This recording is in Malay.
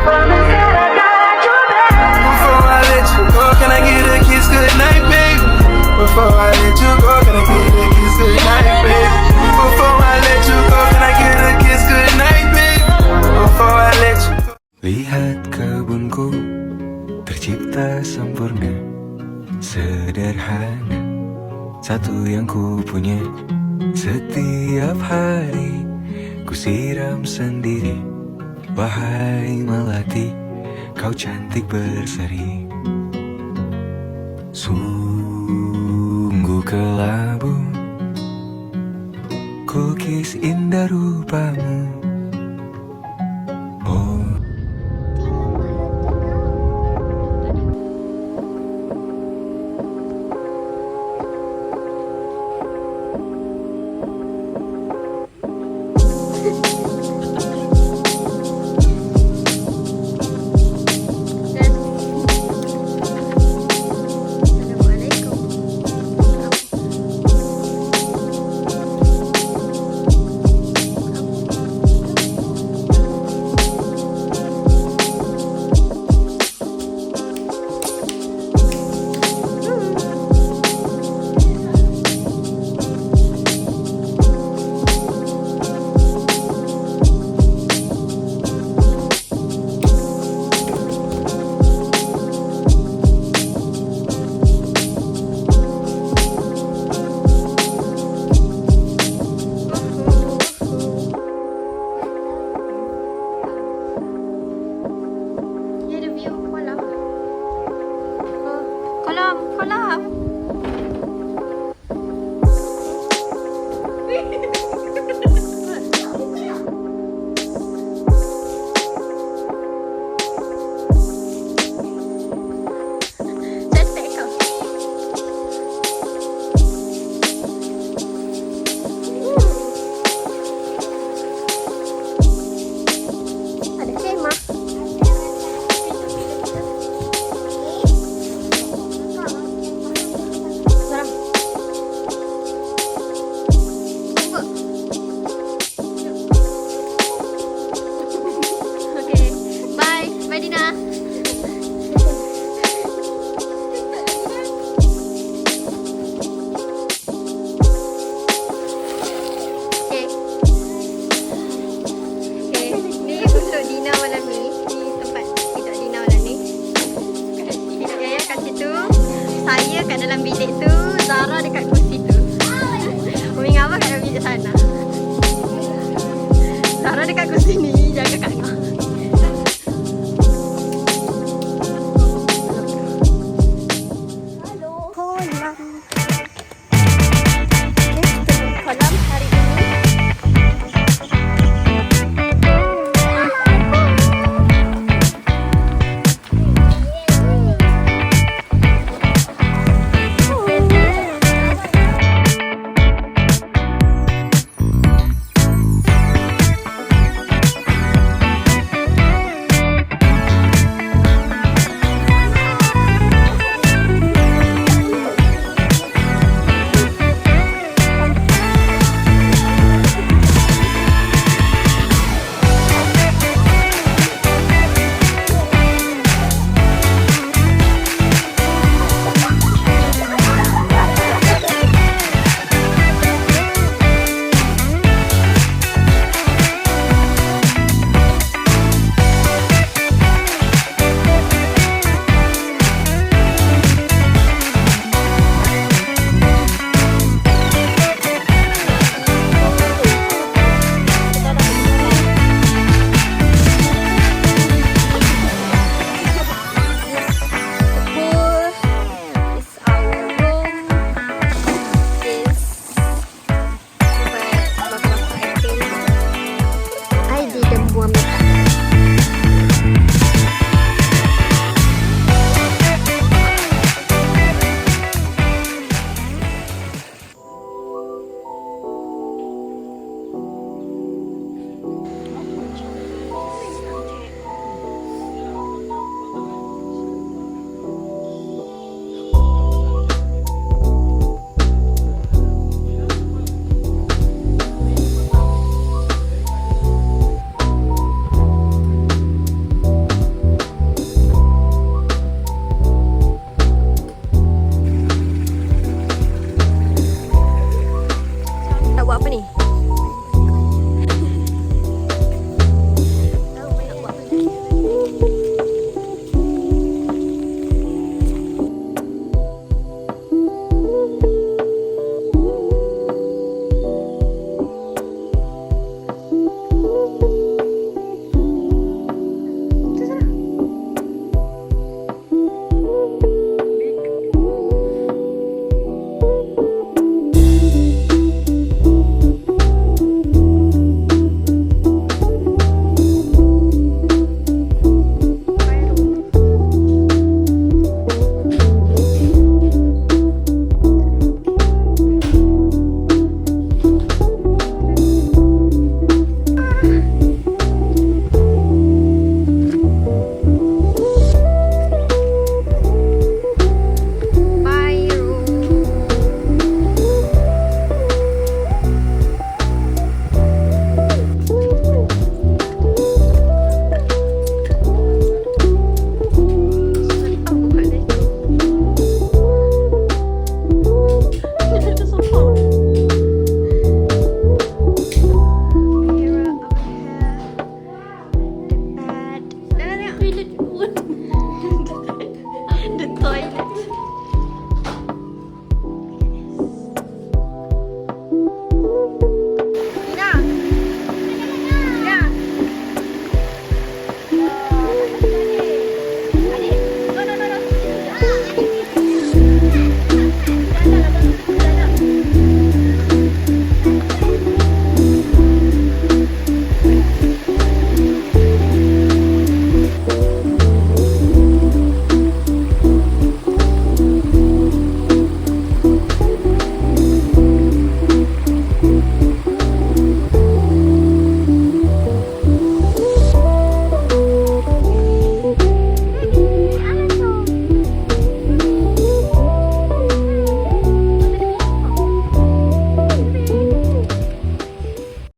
Before I let you go, can I get a kiss goodnight, baby? Before I let you go, can I get a kiss goodnight, baby? Before I let you go, can I get a kiss goodnight, baby? Before I let you go. Lihat kebunku tercipta sempurna, sederhana, satu yang ku punya. Setiap hari ku siram sendiri. Wahai melati, kau cantik berseri. Sungguh kelabu, kukis indah rupamu. Oh, kolam. Cantik kau. Ada kemah. Bye Dina. Ni untuk Dina malam ni. Ni tempat tidur Dina malam ni. Tidurnya kat situ. Saya kat dalam bilik tu. Zara dekat kursi tu. Umi Ngabah kat dalam bilik sana. Zara dekat kursi ni. Jaga kat